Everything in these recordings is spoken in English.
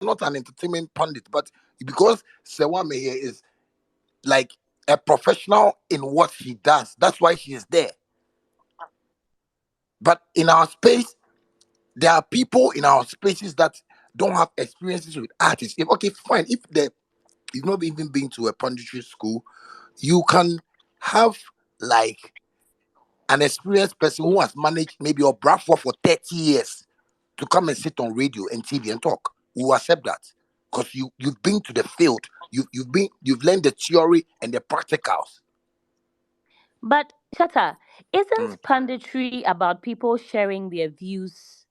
not an entertainment pundit, but because Sewame here is like a professional in what she does, that's why she is there. But in our space, there are people in our spaces that don't have experiences with artists. If okay, fine. If you've not even been to a punditry school, you can have like an experienced person who has managed maybe your Bradford for 30 years to come and sit on radio and TV and talk. We will accept that because you've been to the field, you've learned the theory and the practicals. But Shatta, Mm. isn't punditry about people sharing their views?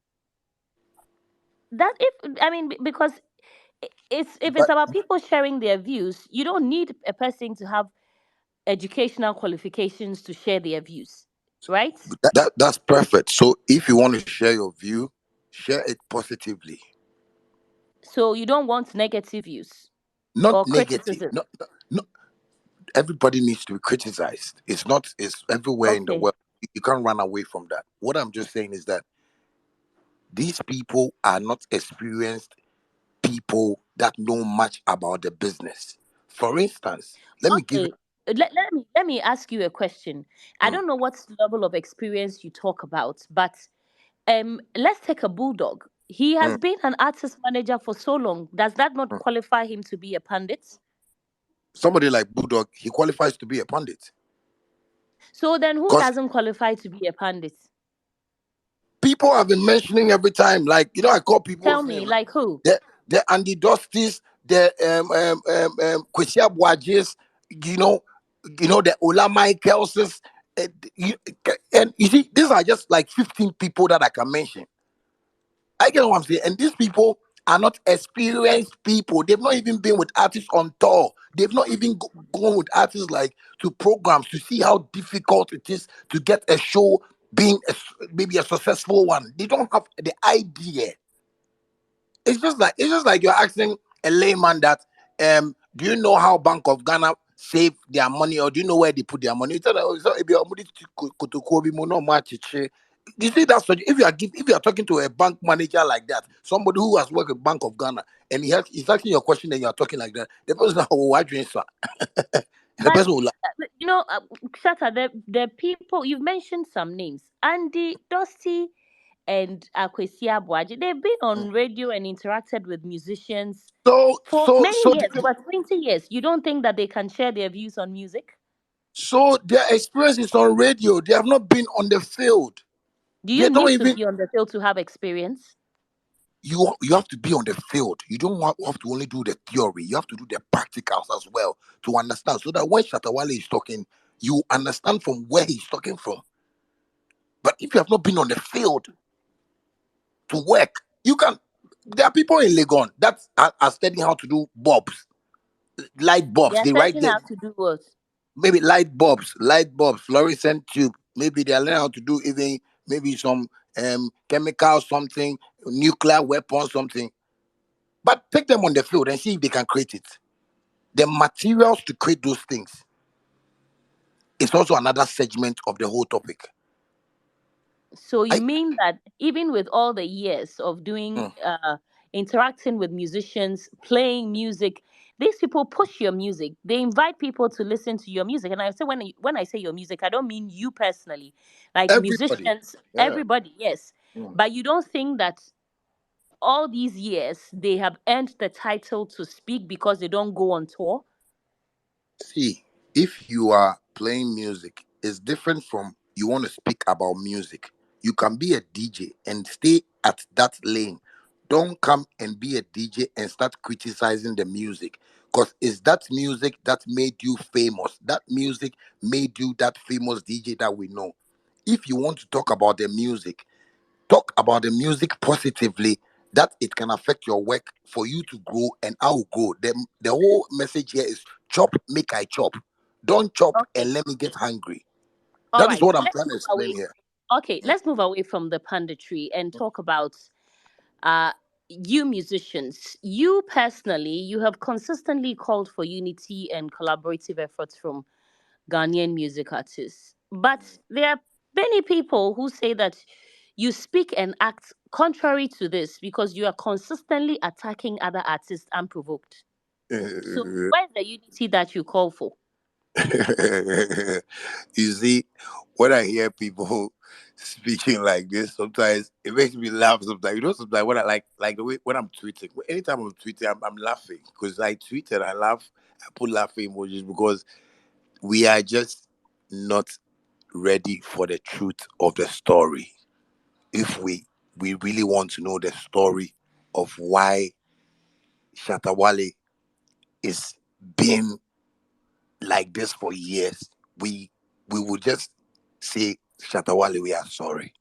That if I mean because it's if it's But about people sharing their views, you don't need a person to have educational qualifications to share their views, right? that's perfect. So if you want to share your view, share it positively, So you don't want negative views not or negative. criticism. No, everybody needs to be criticized. It's not. It's everywhere in the Okay. world. You can't run away from that. What I'm just saying is that these people are not experienced people that know much about the business. For instance, let me give Okay. Let me ask you a question. I mm, don't know what level of experience you talk about, but let's take a bulldog. He mm, has been an artist manager for so long. Does that not mm. qualify him to be a pundit? Somebody like Bulldog, he qualifies to be a pundit So then who because doesn't qualify to be a pundit? people have been mentioning every time. Like I call Tell people's me, name. like who? The Andy Dusties, the Kwesi Abuajes, you know, the Ola Michaelses, uh, you, and you see, these are just like 15 people that I can mention. I get what I'm saying. And these people are not experienced people. They've not even been with artists on tour. They've not even gone with artists like to programs to see how difficult it is to get a show being maybe a successful one. They don't have the idea. It's just like you're asking a layman that do you know how Bank of Ghana save their money or do you know where they put their money? If you're you see that's what if you are talking to a bank manager like that, somebody who has worked with Bank of Ghana and he's asking your question and you are talking like that, the person oh why drink sir? The But person will laugh. you know, Shatta, the people you've mentioned some names: Andy, Dusty, and Akwesi Abuaji. They've been on radio and interacted with musicians So for so many so years, over 20 years. You don't think that they can share their views on music? so their experience is on radio. They have not been on the field. Do you They don't need to even be on the field to have experience? you have to be on the field. You don't have to only do the theory. You have to do the practicals as well to understand. So that when Shatta Wale is talking, you understand from where he's talking from. But if you have not been on the field to work, you can. There are people in Legon that are studying how to do bulbs, light They bulbs. are They write studying the how to do what? maybe light bulbs, fluorescent tube. Maybe they are learning how to do even maybe some chemical something, nuclear weapon something. But take them on the field and see if they can create it. The materials to create those things is also another segment of the whole topic. So you I mean that even with all the years of doing mm, interacting with musicians, playing music, these people push your music. They invite people to listen to your music. And I say when I say your music, I don't mean you personally. Like everybody, musicians, yeah. everybody, yes. Mm. But you don't think that all these years they have earned the title to speak because they don't go on tour? See, if you are playing music, it's different from you want to speak about music. You can be a DJ and stay at that lane. Don't come and be a DJ and start criticizing the music because it's that music that made you famous. That music made you that famous DJ that we know. If you want to talk about the music positively, that it can affect your work for you to grow and I will grow. The whole message here is chop, make I chop. Don't chop Okay. and let me get hungry. All That is right. what I'm Let's trying to move explain away. here. Okay, let's move away from the punditry and talk about uh, you musicians. You personally, you have consistently called for unity and collaborative efforts from Ghanaian music artists. But there are many people who say that you speak and act contrary to this because you are consistently attacking other artists unprovoked. So where's the unity that you call for? You see, when I hear people speaking like this, sometimes it makes me laugh. Sometimes, sometimes when I like the way when I'm tweeting, anytime I'm tweeting, I'm laughing because I tweet and I laugh. I put laughing emojis because we are just not ready for the truth of the story. If we really want to know the story of why Shatta Wale is being like this for years, we will just say, Shatta Wale, we are sorry.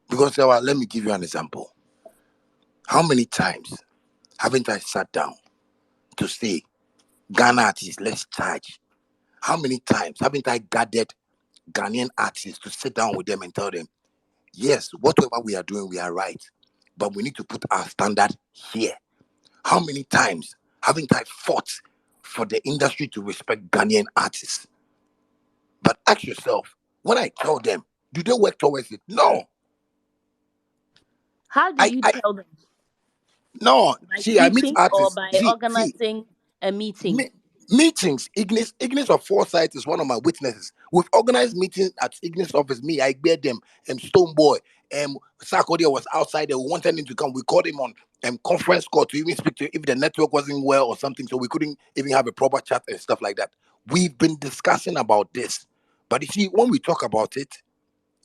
Because let me give you an example. How many times haven't I sat down to say, Ghana artists, let's charge? How many times haven't I gathered Ghanaian artists to sit down with them and tell them, yes, whatever we are doing, we are right, but we need to put our standard here? How many times haven't I fought for the industry to respect Ghanaian artists? But ask yourself, when I tell them, do they work towards it? No. How do I, you I tell them? no. By See, I meet tweeting or artists. by See, organizing a meeting? meetings. Ignis of Foresight is one of my witnesses. We've organized meetings at Ignis office. Me, I bear them. Stoneboy, Sarkodia was outside. They wanted him to come. We called him on conference call to even speak to if the network wasn't well or something, so we couldn't even have a proper chat and stuff like that. We've been discussing about this, but you see, when we talk about it,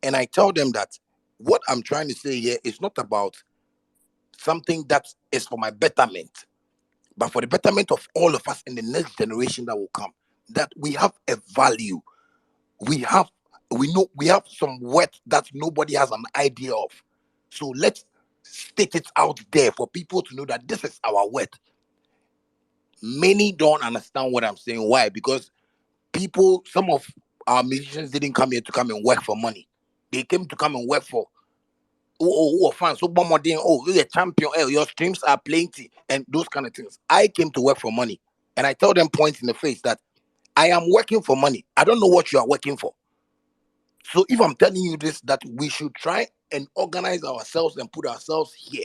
and I tell them that what I'm trying to say here is not about something that is for my betterment, but for the betterment of all of us in the next generation that will come. That we have a value, we have, we know we have some worth that nobody has an idea of. So let's state it out there for people to know that this is our worth. Many don't understand what I'm saying. Why? Because some of our musicians didn't come here to come and work for money. They came to come and work for fans. So one more thing, you're a champion, your streams are plenty, and those kind of things. I came to work for money, and I tell them point in the face that I am working for money. I don't know what you are working for. So if I'm telling you this, that we should try and organize ourselves and put ourselves here.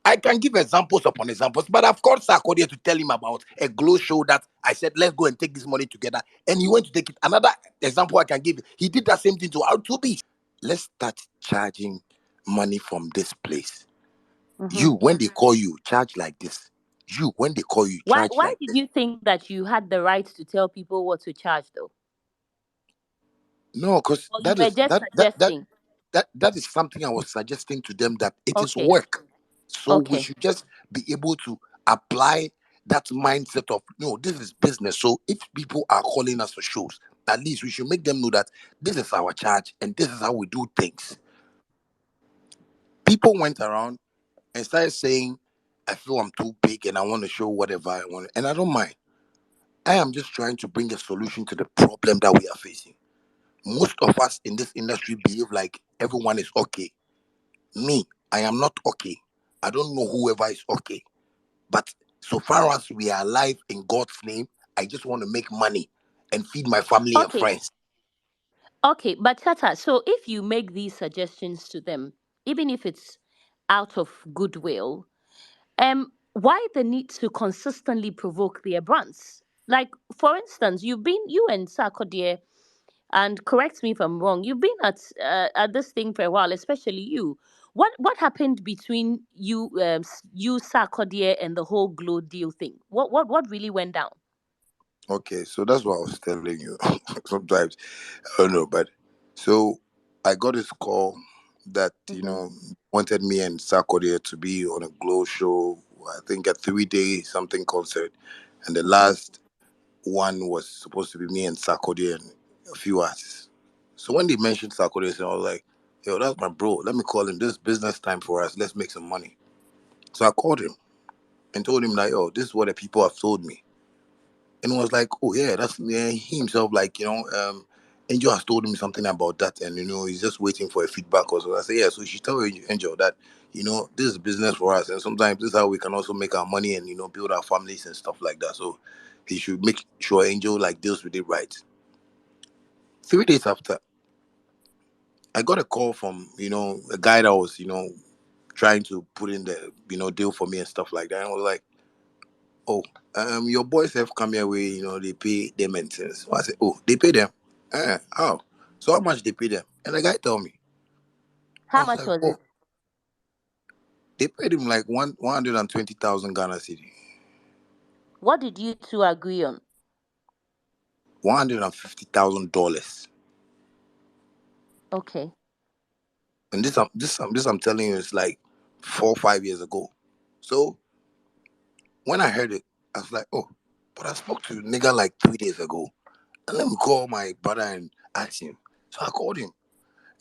I can give examples upon examples, but I've called Sarkodia to tell him about a glow show that I said, let's go and take this money together. And he went to take it. Another example I can give, he did that same thing to R2B. Let's start charging money from this place. Hmm. You, when they call you, charge like this. You, when they call you, charge Why like did this. you think that you had the right to tell people what to charge, though? No, because Or you were just suggesting? that is something I was suggesting to them, that it is Okay, work. So we okay, should just be able to apply that mindset of, no, this is business. So if people are calling us for shows, at least we should make them know that this is our charge and this is how we do things. People went around and started saying, I feel I'm too big and I want to show whatever I want. And I don't mind. I am just trying to bring a solution to the problem that we are facing. Most of us in this industry behave like everyone is okay. Me, I am not okay. I don't know whoever is okay. But so far as we are alive in God's name, I just want to make money and feed my family and okay, friends. okay. But Tata, so if you make these suggestions to them, even if it's out of goodwill, why the need to consistently provoke their brands? Like, for instance, you and Sarkodie, and correct me if I'm wrong, you've been at this thing for a while, especially you. What happened between you, Sarkodie, and the whole Glow deal thing? What really went down? Okay, so that's what I was telling you. Sometimes I don't know, but so I got this call that Mm-hmm. wanted me and Sarkodie to be on a Glow show. I think a 3 day something concert, and the Mm-hmm. last one was supposed to be me and Sarkodie and a few artists. So when they mentioned Sarkodie, I was like, "Yo, that's my bro. Let me call him. This is business time for us. Let's make some money." So I called him and told him like, "Oh, this is what the people have told me." And was like, "Oh yeah, that's me." And he himself, like, Angel has told him something about that, and he's just waiting for a feedback or so. I said, "Yeah, so you should tell Angel that this is business for us, and sometimes this is how we can also make our money and build our families and stuff like that. So he should make sure Angel like deals with it right." 3 days after, I got a call from, a guy that was, trying to put in the, deal for me and stuff like that. And I was like, oh, your boys have come here where, they pay their maintenance. So I said, oh, they pay them. How? So how much they pay them? And the guy told me. I How was much like, was oh, it? they paid him like 120,000 Ghana cedi, What did you two agree on? $150,000. Okay. And this I'm telling you is like 4 or 5 years ago. So when I heard it, I was like, oh, but I spoke to nigga like 3 days ago. And let me call my brother and ask him. So I called him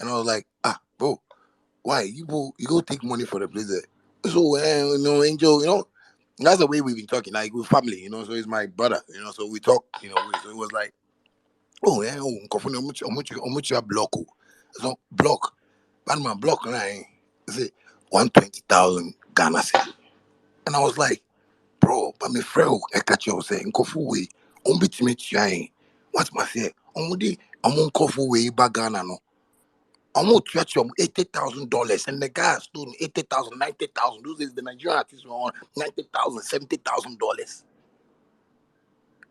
and I was like, bro, why you go take money for the place there? So Angel, that's the way we've been talking, like with family, so he's my brother, so we talk, so it was like, oh yeah, oh, how much you block, oh. So block, but my block line is 120,000 Ghana cedi. And I was like, bro, but my friend I catch you saying kofu way on bit me trying. What my say? I'm on kofu way back Ghana no. I'm gonna stretch you $80,000 and the guy has stolen 80,000, 90,000. Those is the Nigerian artists were on 90,000, $70,000.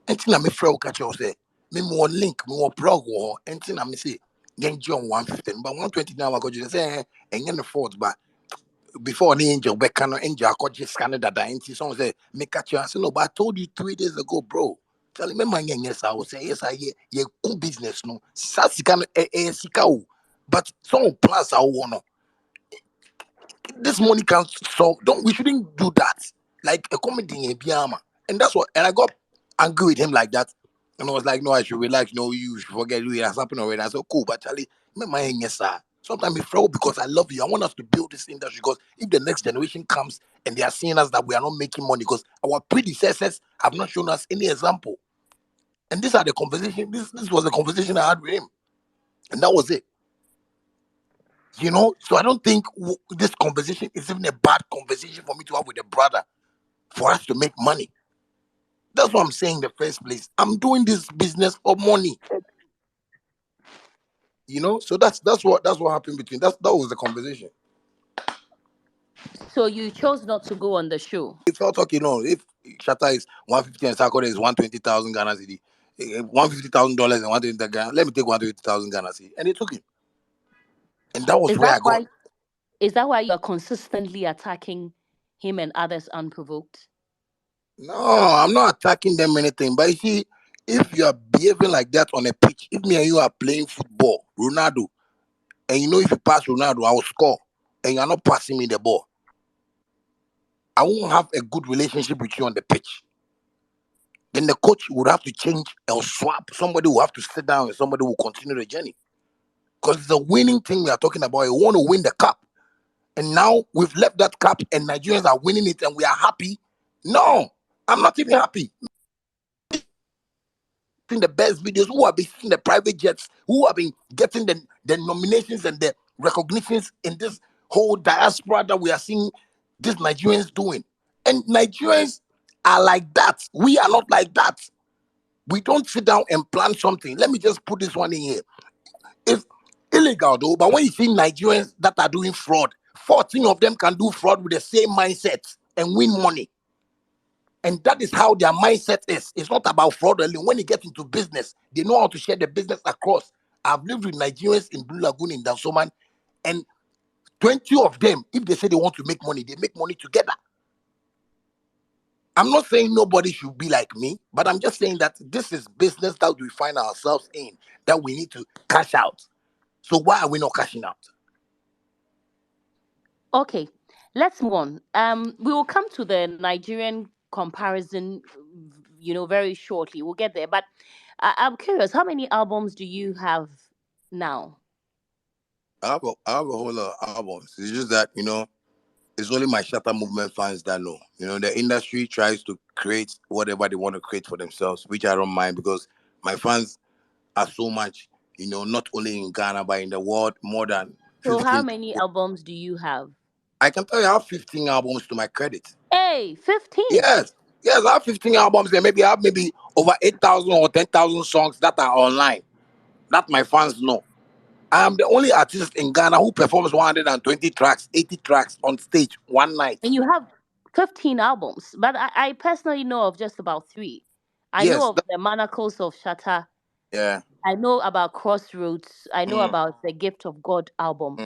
And then my friend catch you say, me more link, more plug war, and then I say, then John 115, but 120 now I got you say, and you're the fourth, but before the angel back can angel I got just Canada that ain't someone say me catch you. I said no, but I told you 3 days ago, bro. Tell me man yes, I will say yes, I yeah cool business no. Sasika sika o. But some plans I want this money can solve. Don't we shouldn't do that. Like a comedy in Biama. And that's what and I got angry with him like that. And I was like, no, I should relax. No, you should forget it has happened already. I said, cool, but Charlie, me my yes, sir. Sometimes we feel because I love you. I want us to build this industry because if the next generation comes and they are seeing us that we are not making money because our predecessors have not shown us any example. And these are the conversation. This was the conversation I had with him. And that was it. So I don't think this conversation is even a bad conversation for me to have with a brother for us to make money. That's what I'm saying in the first place. I'm doing this business for money. So that's what happened between that was the conversation. So you chose not to go on the show. If you're talking, if Shatta is 150 and Sakura is 120,000 Ghana cedi, $150,000 and 120 Ghana, let me take 120,000 Ghana cedi, and they took it, and that was Is where that I got. why is that why you are consistently attacking him and others unprovoked? No, I'm not attacking them anything, but you see, if you are behaving like that on a pitch, if me and you are playing football, Ronaldo, and if you pass Ronaldo, I will score, and you're not passing me the ball, I won't have a good relationship with you on the pitch. Then the coach would have to change or swap. Somebody will have to sit down and somebody will continue the journey. Because the winning thing we are talking about, you want to win the cup. And now we've left that cup and Nigerians are winning it and we are happy. No, I'm not even happy. Seeing the best videos, who have been seeing the private jets, who have been getting the nominations and the recognitions in this whole diaspora that we are seeing these Nigerians doing. And Nigerians are like that. We are not like that. We don't sit down and plan something. Let me just put this one in here. It's illegal though, but when you see Nigerians that are doing fraud, 14 of them can do fraud with the same mindset and win money. And that is how their mindset is. It's not about fraud only. When you get into business, they know how to share the business across. I've lived with Nigerians in Blue Lagoon in Dansoman, and 20 of them, if they say they want to make money, they make money together. I'm not saying nobody should be like me, but I'm just saying that this is business that we find ourselves in, that we need to cash out. So why are we not cashing out? Okay, let's move on. We will come to the Nigerian comparison, very shortly. We'll get there. But I'm curious, how many albums do you have now? I have a whole lot of albums. It's just that, it's only my Shatter movement fans that know. The industry tries to create whatever they want to create for themselves, which I don't mind because my fans are so much, not only in Ghana, but in the world, more than So, how 15. many albums do you have? I can tell you I have 15 albums to my credit. Hey, 15. Yes. Yes, I have 15 albums and maybe I have over 8,000 or 10,000 songs that are online that my fans know. I am the only artist in Ghana who performs 120 tracks, 80 tracks on stage one night. And you have 15 albums, but I personally know of just about three. I know Yes, of the Manacles of Shatta. yeah. I know about Crossroads. I know Mm, about the Gift of God album. mm.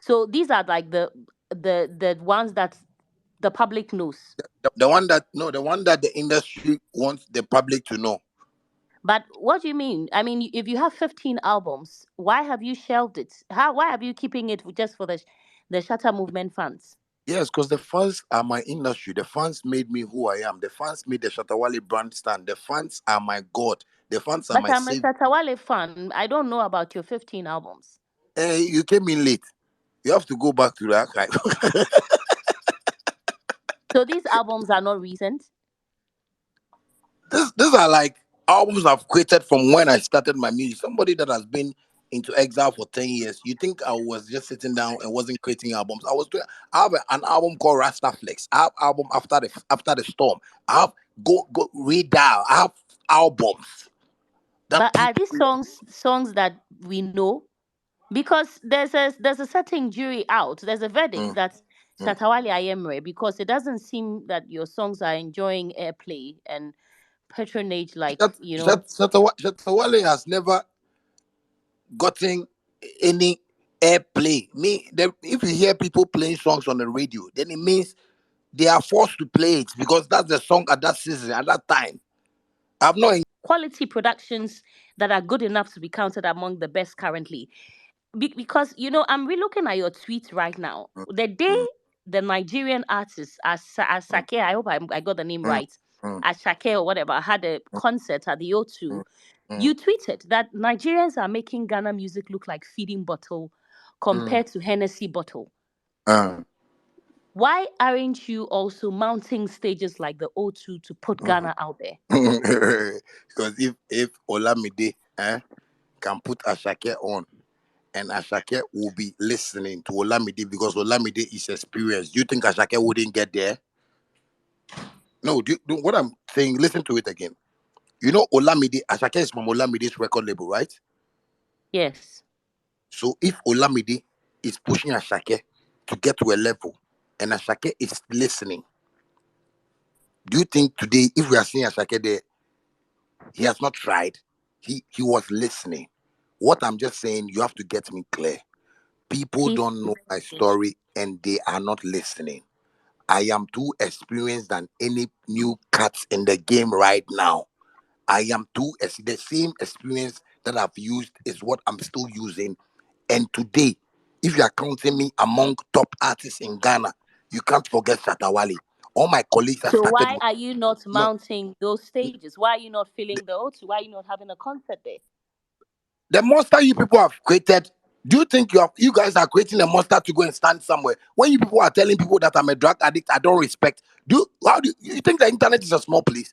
So these are like the ones that the public knows. The one that no, the one that the industry wants the public to know. But what do you mean? I mean, if you have 15 albums, why have you shelved it? Why are you keeping it just for the Shatter movement fans? Yes, because the fans are my industry. The fans made me who I am. The fans made the Shatta Wale brand stand. The fans are my God. The fans are But my I'm a savior. Shatta Wale fan. I don't know about your 15 albums. You came in late. You have to go back to the archive. So these albums are not recent. These are like albums I've created from when I started my music. Somebody that has been into exile for 10 years. You think I was just sitting down and wasn't creating albums? I was doing. I have an album called Rasta Flex. I have album after the storm. I have go read down. I have albums that But are people. these songs that we know? Because there's a certain jury out. There's a verdict Mm, that mm. Shatawale Ayemre, because it doesn't seem that your songs are enjoying airplay and patronage like, Shatawale has never gotten any airplay. If you hear people playing songs on the radio, then it means they are forced to play it because that's the song at that season, at that time. I've not. quality productions that are good enough to be counted among the best currently. Because I'm re-looking at your tweet right now. Mm, The day mm, the Nigerian artist mm, Asake, I hope I got the name mm, right, mm, Asake or whatever, had a mm, concert at the mm, O2. mm, You tweeted that Nigerians are making Ghana music look like feeding bottle mm, compared to Hennessy bottle. uh, Why aren't you also mounting stages like the O2 to put mhm. Ghana out there? Because if Olamide can put Ashake on, and Ashake will be listening to Olamide because Olamide is experienced. Do you think Ashake wouldn't get there? No, what I'm saying, listen to it again. You know Olamide, Ashake is from Olamide's record label, right? Yes. So if Olamide is pushing Ashake to get to a level and Ashake is listening, do you think today, if we are seeing Ashake there, he has not tried? He was listening. What I'm just saying, you have to get me clear. People Please don't know my explain. story and they are not listening. I am too experienced than any new cats in the game right now. I am the same experience that I've used is what I'm still using. And today, if you are counting me among top artists in Ghana, you can't forget Shatawale. All my colleagues have So started why with are you not no. mounting those stages? Why are you not filling the O2? Why are you not having a concert there? The monster you people have created. Do you think you guys are creating a monster to go and stand somewhere? When you people are telling people that I'm a drug addict, I don't respect. How do you think the internet is a small place?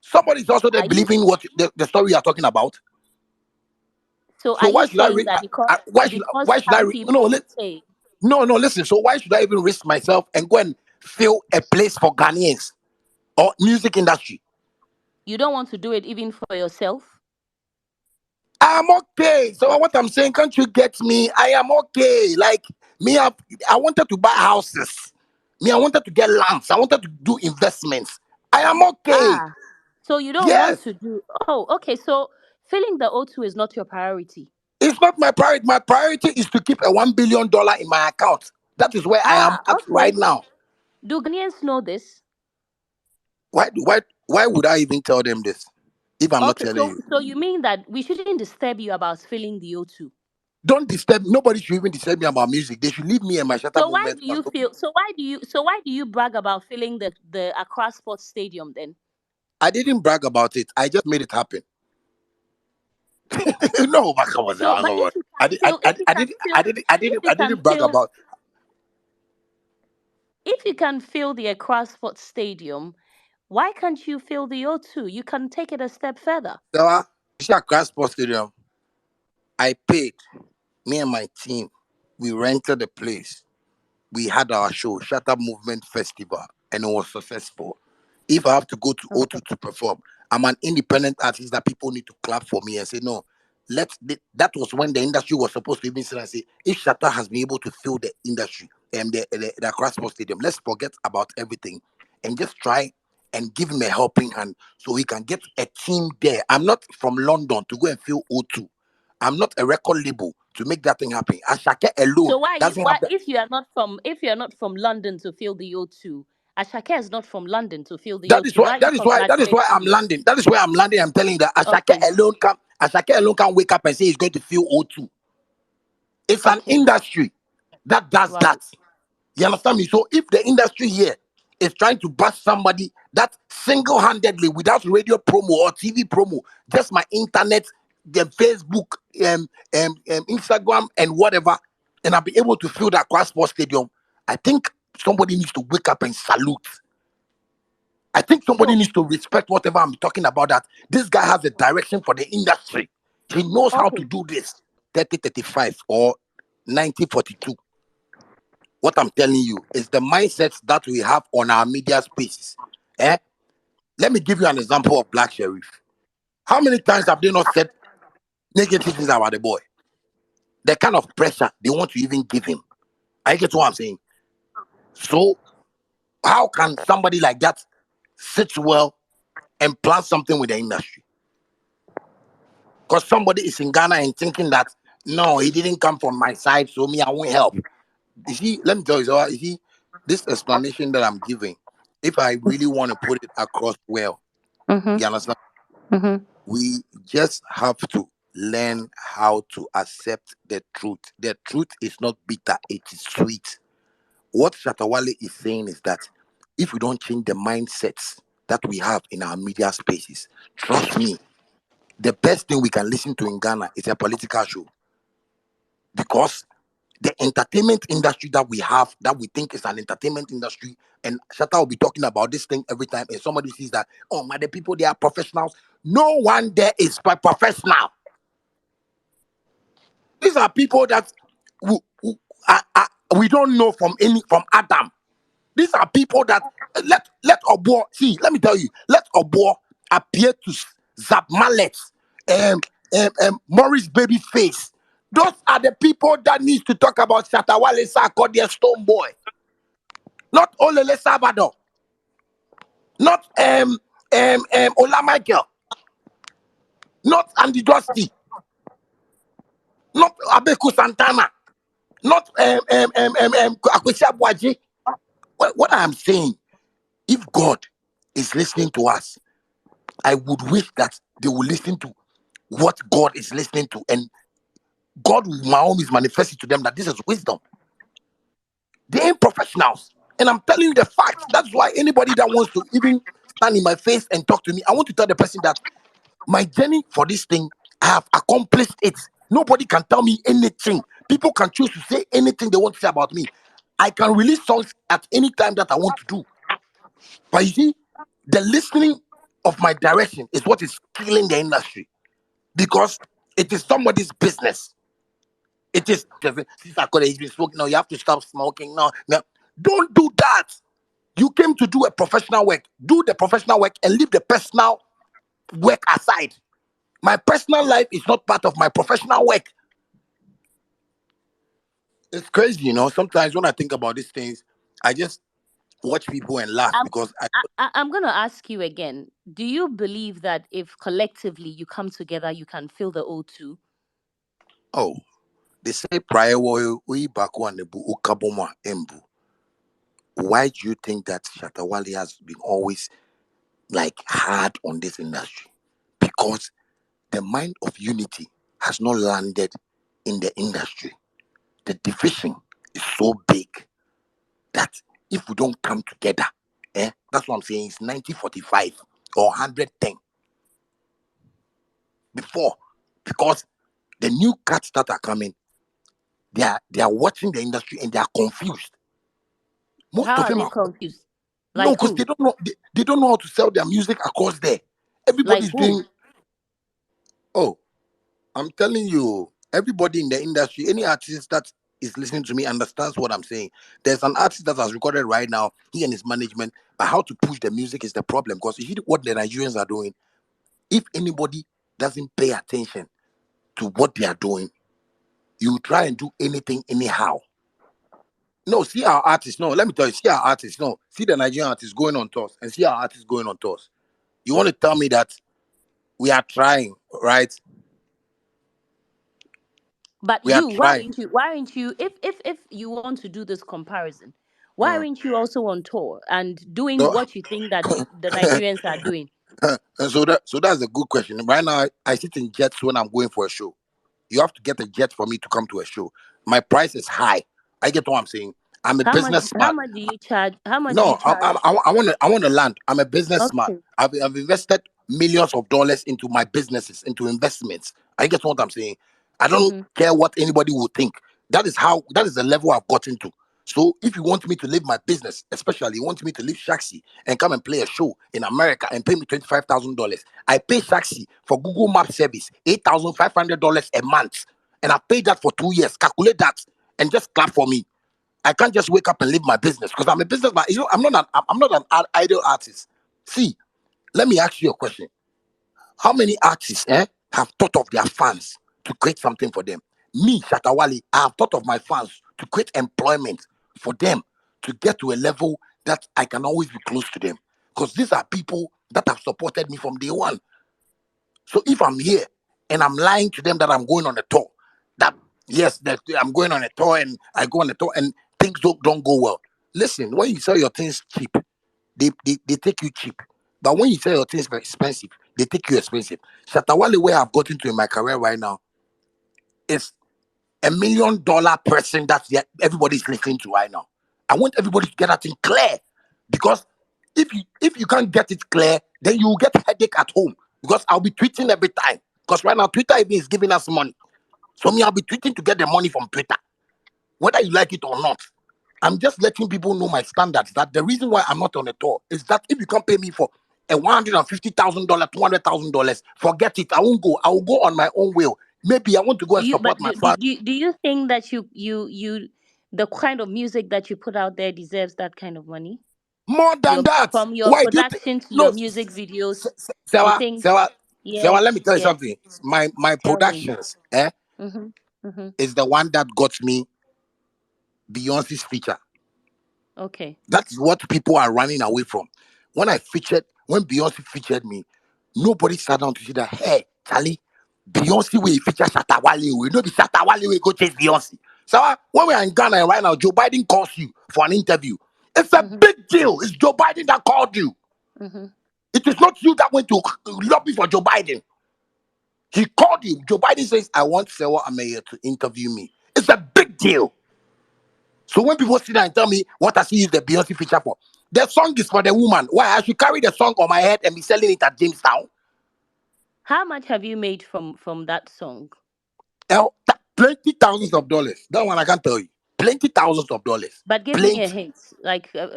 Somebody is also there Are you believing what the story you are talking about. so So are why you should I saying that because why should I some no people say no listen? So why should I even risk myself and go and fill a place for Ghanaians or music industry? you don't want to do it even for yourself? I'm okay. So what I'm saying, can't you get me? I am okay. Like me, I wanted to buy houses. Me, I wanted to get lands. I wanted to do investments. I am okay. Ah, so you don't want Yes, to do. Oh, okay. So filling the O2 is not your priority. it's not my priority. My priority is to keep a $1 billion in my account. That is where I am Ah, at right okay. now. Do Ghanaians know this? Why would I even tell them this if I'm not Okay, telling so you? so you mean that we shouldn't disturb you about filling the O2? Don't disturb. Nobody should even disturb me about music. They should leave me and my Shatter So why movement. do you feel? So why do you brag about filling the Accra Sports Stadium then? I didn't brag about it. I just made it happen. No, but come on, So, now, but come on. if you can fill, if you can fill, if you I can didn't brag fill, about. if you can fill the Accra Sports Stadium, why can't you fill the O2? You can take it a step further. So, you see, at Sports Stadium, I paid. Me and my team, we rented the place. We had our show, Shatter Movement Festival, and it was successful. If I have to go to Okay. O2 to perform, I'm an independent artist that people need to clap for me and say, no, that was when the industry was supposed to even sit and say, if Shatta has been able to fill the industry and the Accra Sports Stadium, let's forget about everything and just try and give him a helping hand so he can get a team there. I'm not from London to go and fill O2. I'm not a record label to make that thing happen. Ashake alone So why doesn't have why the. if you are not from London to feel the O2, Ashake is not from London to feel the That is O2. why. Why are you That is why. That is why I'm congratulating? landing. That is why I'm landing. I'm telling you that Ashake Okay, alone can. Ashake alone can wake up and say he's going to fill O2. It's an okay, industry that does right. that. You understand me? So if the industry here is trying to bust somebody that single-handedly, without radio promo or TV promo, just my internet, the Facebook, Instagram, and whatever, and I'll be able to fill that Cross Sports Stadium, I think somebody needs to wake up and salute. I think somebody So needs to respect whatever I'm talking about. That this guy has a direction for the industry. He knows how to okay, do this. 3035 or 1942. What I'm telling you is the mindsets that we have on our media spaces. Eh? Let me give you an example of Black Sheriff. How many times have they not said negative things about the boy? The kind of pressure they want to even give him. I get what I'm saying. So how can somebody like that sit well and plan something with the industry? Because somebody is in Ghana and thinking that no, he didn't come from my side, so me I won't help. You see, let me tell you, so you see, this explanation that I'm giving, if I really want to put it across well, mhm, you understand? mhm. We just have to learn how to accept the truth. The truth is not bitter, it is sweet. What Shatta Wale is saying is that if we don't change the mindsets that we have in our media spaces, trust me, the best thing we can listen to in Ghana is a political show. Because the entertainment industry that we have, that we think is an entertainment industry, and Shatta will be talking about this thing every time, and somebody sees that, oh my, the people, they are professionals. No one there is professional. These are people that we don't know from Adam. These are people that let Obo see. Let me tell you, let Obo appear to Zap Mallet, Morris Babyface. Those are the people that needs to talk about Shatta Wale Sarkodie Stone Boy, not Olele Sabado, not Ola Michael, not Andy Dusty, not Abeku Santana, not Akwesi Abuaji. What I'm saying, if God is listening to us, I would wish that they will listen to what God is listening to, and God will always manifest it to them that this is wisdom. They ain't professionals. And I'm telling you the fact. That's why anybody that wants to even stand in my face and talk to me, I want to tell the person that my journey for this thing, I have accomplished it. Nobody can tell me anything. People can choose to say anything they want to say about me. I can release songs at any time that I want to do. But you see, the listening of my direction is what is killing the industry because it is somebody's business. It is since I could have been smoking. No, you have to stop smoking. No, no, don't do that. You came to do a professional work. Do the professional work and leave the personal work aside. My personal life is not part of my professional work. It's crazy, you know. Sometimes when I think about these things, I just watch people and laugh I'm because I'm gonna ask you again. Do you believe that if collectively you come together, you can fill the O2? oh, they say prior we back one bu ukaboma embu. Why do you think that Shatta Wale has been always like hard on this industry? Because the mind of unity has not landed in the industry. The division is so big that if we don't come together, that's what I'm saying. It's 1945 or 110 before, because the new cats that are coming, they are watching the industry and they are confused. Most How of are them they are confused? no, Like because who? they don't know how to sell their music across there. Like Everybody's who? doing. Oh, I'm telling you, everybody in the industry, any artist that is listening to me understands what I'm saying. There's an artist that has recorded right now, he and his management, but how to push the music is the problem. Because you see what the Nigerians are doing. If anybody doesn't pay attention to what they are doing, you try and do anything anyhow. No, see our artists. No, let me tell you, see our artists. No, see the Nigerian artists going on tours and see our artists going on tours. You want to tell me that we are trying, right? But We are you, why trying. aren't you? Why aren't you? If you want to do this comparison, why Mm. aren't you also on tour and doing So, what you think that the Nigerians are doing? and so that's a good question. Right now, I sit in jets when I'm going for a show. You have to get a jet for me to come to a show. My price is high. I get what I'm saying. I'm a How much? How businessman. much do you charge? How much do you No, charge? I want to land. I'm a businessman. Okay. I've invested millions of dollars into my businesses, into investments. I get what I'm saying. I don't Mm-hmm. care what anybody will think. That is the level I've gotten to. So if you want me to leave my business, especially you want me to leave Shaxi and come and play a show in America and pay me $25,000, I pay Shaxi for Google Map service $8,500 a month, and I paid that for 2 years. Calculate that and just clap for me. I can't just wake up and leave my business because I'm a businessman. You know, I'm not an idle artist. See, let me ask you a question. How many artists have thought of their fans to create something for them? Me, Shatta Wale, I have thought of my fans to create employment for them to get to a level that I can always be close to them. Because these are people that have supported me from day one. So if I'm here and I'm lying to them that I'm going on a tour, that yes, that I'm going on a tour and I go on a tour and things don't go well. Listen, when you sell your things cheap, they take you cheap. But when you sell your things very expensive, they take you expensive. Shatawale, where I've gotten to in my career right now, is $1 million person that everybody's listening to right now. I want everybody to get that thing clear. Because if you can't get it clear, then you will get headache at home. Because I'll be tweeting every time. Because right now Twitter even is giving us money. So me, I'll be tweeting to get the money from Twitter, whether you like it or not. I'm just letting people know my standards. That the reason why I'm not on a tour is that if you can't pay me for a $150,000, $200,000, forget it. I won't go. I will go on my own will. Maybe I want to go Do and you? support But my father. do you think that the kind of music that you put out there deserves that kind of money? More than Your that. From your Why do you think? production to No, your music videos, you Sewa, think? Sewa, Yeah, Sewa, let me tell you yeah. something. My Tell me. productions Mhm. Mhm. is the one that got me Beyonce's feature. Okay. That's what people are running away from. When Beyonce featured me, nobody sat down to see that, hey, Charlie, Beyonce will feature Shatta Wale. We know the Shatta Wale will go chase Beyonce. So when we are in Ghana right now, Joe Biden calls you for an interview. It's a Mhm. big deal. It's Joe Biden that called you. Mhm. It is not you that went to lobby for Joe Biden. He called you. Joe Biden says, I want Sewa Ameya to interview me. It's a big deal. So when people sit there and tell me what has he used the Beyonce feature for, the song is for the woman. Why I should carry the song on my head and be selling it at Jamestown? How much have you made from that song? Plenty thousands of dollars. That one I can't tell you. Plenty thousands of dollars. But give me a Plenty. hint, like Yeah,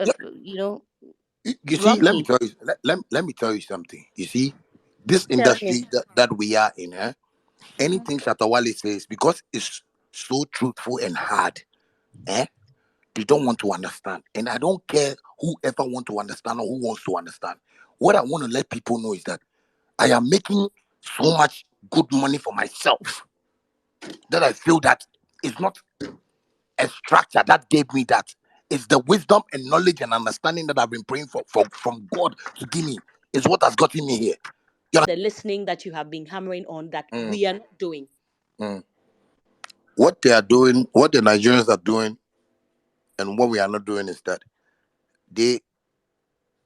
you see, let me roughly. tell you. Let me tell you something. You see, this Tell me. industry that we are in, Mhm. anything Shatawale says, because it's so truthful and hard, eh? They don't want to understand. And I don't care whoever want to understand or who wants to understand. What I want to let people know is that I am making so much good money for myself that I feel that it's not a structure that gave me that. It's the wisdom and knowledge and understanding that I've been praying for from God to give me is what has gotten me here. The listening that you have been hammering on that Mm, we are not doing. mm. What they are doing, what the Nigerians are doing, and what we are not doing is that they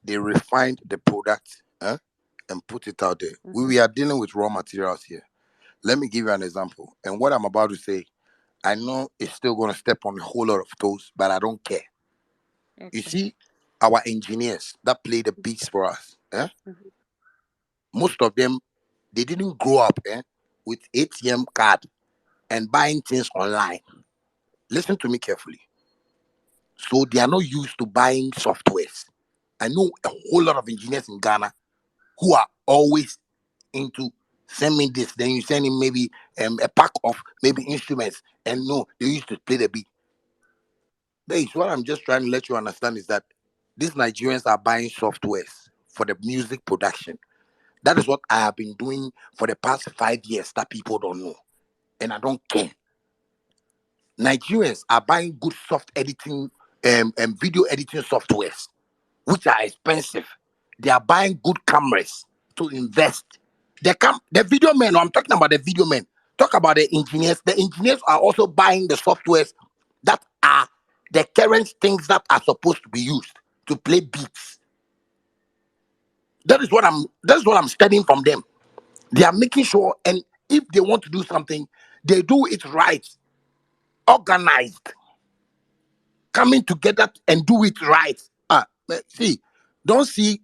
they refined the product and put it out there. Hmm. We are dealing with raw materials here. Let me give you an example. And what I'm about to say, I know it's still going to step on a whole lot of toes, but I don't care. You Okay. see, our engineers that play the beats for us, Mhm. most of them, they didn't grow up with ATM card and buying things online. Listen to me carefully. So they are not used to buying softwares. I know a whole lot of engineers in Ghana who are always into send me this, then you send him maybe a pack of maybe instruments, and no, they used to play the beat. Base, what I'm just trying to let you understand is that these Nigerians are buying softwares for the music production. That is what I have been doing for the past 5 years that people don't know. and I don't care. Nigerians are buying good soft editing and video editing softwares, which are expensive. They are buying good cameras to invest. The video men, I'm talking about the video men. Talk about the engineers. The engineers are also buying the softwares that are the current things that are supposed to be used to play beats. That is what I'm studying from them. They are making sure, and if they want to do something, they do it right, organized, coming together and do it right. See, don't see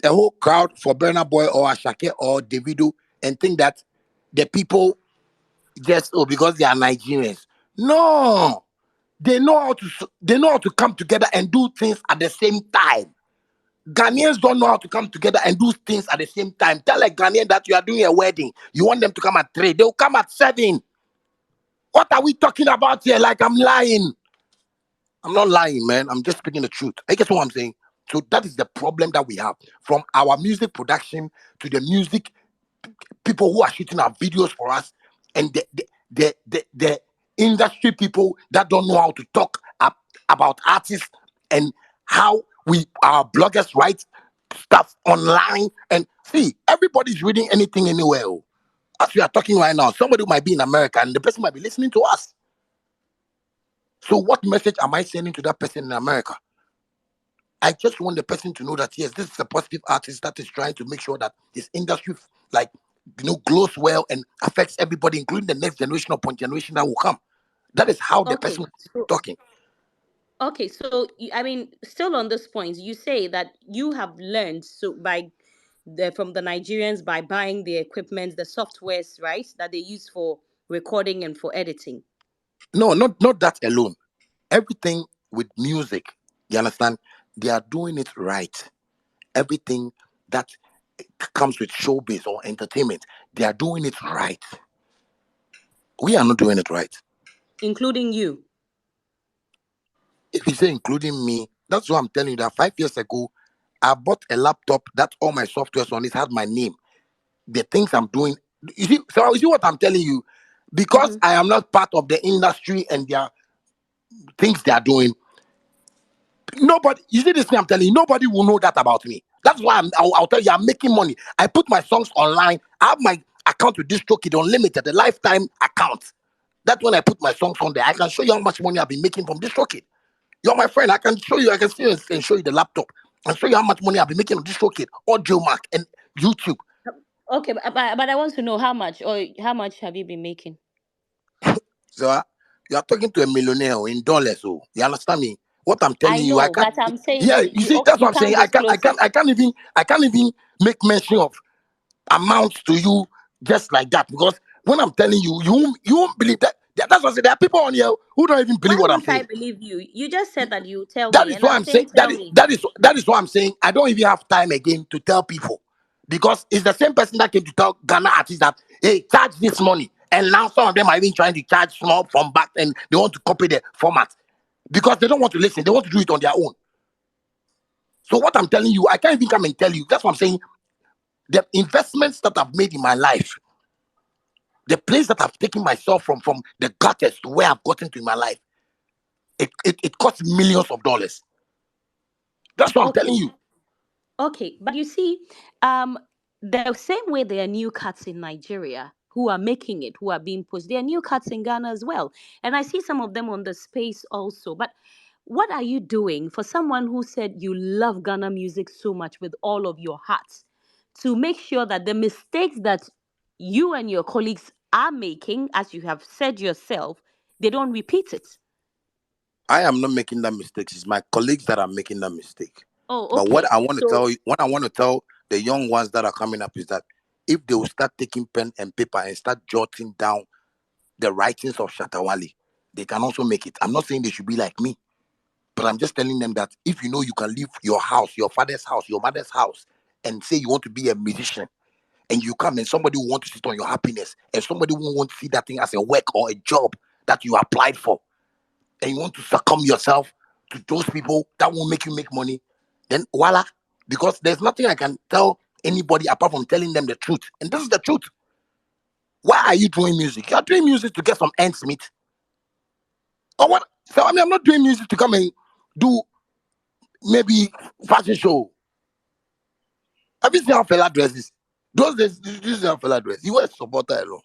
a whole crowd for Burna Boy or Ashake or Davido and think that the people just because they are Nigerians. No, they know how to come together and do things at the same time. Ghanaians don't know how to come together and do things at the same time. Tell a Ghanaian that you are doing a wedding, you want them to come at 3, they'll come at 7. What are we talking about here? Like I'm lying. I'm not lying, man. I'm just speaking the truth. I guess what I'm saying. So that is the problem that we have from our music production to the music people who are shooting our videos for us, and the industry people that don't know how to talk about artists and how we our bloggers write stuff online. And see, everybody's reading anything anywhere. Oh. As we are talking right now, somebody might be in America and the person might be listening to us. So what message am I sending to that person in America? I just want the person to know that yes, this is a positive artist that is trying to make sure that his industry, like glows well and affects everybody, including the next generation or point generation that will come. That is how the Okay. person is So talking. okay, so I mean, still on this point, you say that you have learned so by from the Nigerians by buying the equipment, the softwares, right, that they use for recording and for editing. No, not that alone. Everything with music, you understand? They are doing it right. Everything that comes with showbiz or entertainment, they are doing it right. We are not doing it right. Including you. If you say including me, that's what I'm telling you that 5 years ago, I bought a laptop that all my softwares on it had my name. The things I'm doing, you see what I'm telling you? Because Mm-hmm. I am not part of the industry and their things they are doing, nobody, you see this thing I'm telling you, nobody will know that about me. That's why I'll tell you, I'm making money. I put my songs online. I have my account with DistroKid Unlimited, the lifetime account. That's when I put my songs on there. I can show you how much money I've been making from DistroKid. You're my friend. I can show you. I can see and show you the laptop and show you how much money I've been making on DistroKid, Audio Mark, and YouTube. Okay, but I want to know how much or how much have you been making? So you are talking to a millionaire in dollars. Oh, you understand me? What I'm I telling you, I know, can't. but I'm saying Yeah, you see, that's what you I'm saying. can't I can't. I disclose can't. it. I can't even make mention of amounts to you just like that because when I'm telling you, you won't believe that. That's what I say. There are people on here who don't even Why believe what I'm won't I saying. believe you? You just said that you tell That me, is and what I'm I'm saying. saying That tell is me. that is that is what I'm saying. I don't even have time again to tell people because it's the same person that came to tell Ghana artists that hey, charge this money, and now some of them are even trying to charge small from back, and they want to copy the format because they don't want to listen. They want to do it on their own. So what I'm telling you, I can't even come and tell you. That's what I'm saying. The investments that I've made in my life, the place that I've taken myself from the gutters to where I've gotten to in my life, it costs millions of dollars. That's what I'm telling Okay, you. okay, but you see, um, the same way there are new cats in Nigeria who are making it, who are being pushed. There are new cats in Ghana as well, and I see some of them on the space also. But what are you doing for someone who said you love Ghana music so much with all of your heart to make sure that the mistakes that you and your colleagues are making, as you have said yourself, they don't repeat it? I am not making that mistake. It's my colleagues that are making that mistake. Oh, But what okay. I want to So tell you, what I want to tell the young ones that are coming up is that if they will start taking pen and paper and start jotting down the writings of Shatta Wale, they can also make it. I'm not saying they should be like me, but I'm just telling them that if you know you can leave your house, your father's house, your mother's house, and say you want to be a musician, and you come and somebody will want to sit on your happiness, and somebody will want to see that thing as a work or a job that you applied for, and you want to succumb yourself to those people that will make you make money, then voila. Because there's nothing I can tell anybody apart from telling them the truth. And this is the truth. Why are you doing music? You are doing music to get some ends meet. Or what? So I mean, I'm not doing music to come and do maybe fashion show. Have you seen how fella dresses? Those days, this is how fella dress. He was a supporter alone.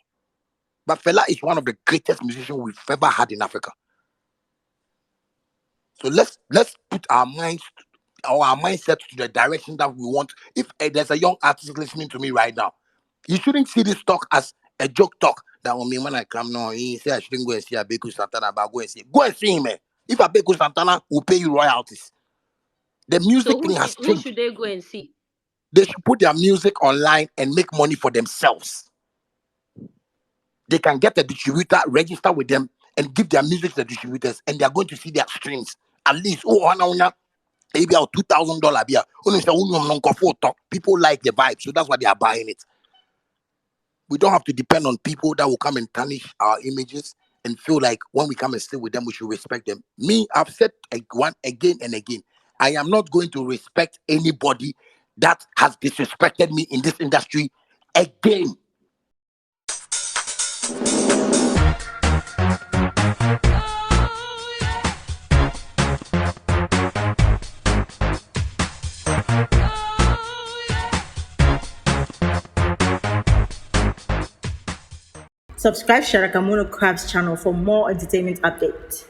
But fella is one of the greatest musicians we've ever had in Africa. So let's put our minds or our mindset to the direction that we want. If there's a young artist listening to me right now, you shouldn't see this talk as a joke talk. That on me when I come now, he say I shouldn't go and see Abeku Santana, but go and see him. If Abeku Santana will pay you royalties, the So music thing has who changed. should they go and see? They should put their music online and make money for themselves. They can get a distributor, register with them, and give their music to the distributors, and they are going to see their streams. At least, maybe $2,000 beer. People like the vibe, so that's why they are buying it. We don't have to depend on people that will come and tarnish our images and feel like when we come and stay with them, we should respect them. Me, I've said one again and again, I am not going to respect anybody that has disrespected me in this industry again. Subscribe Shatta Wale Crab's channel for more entertainment updates.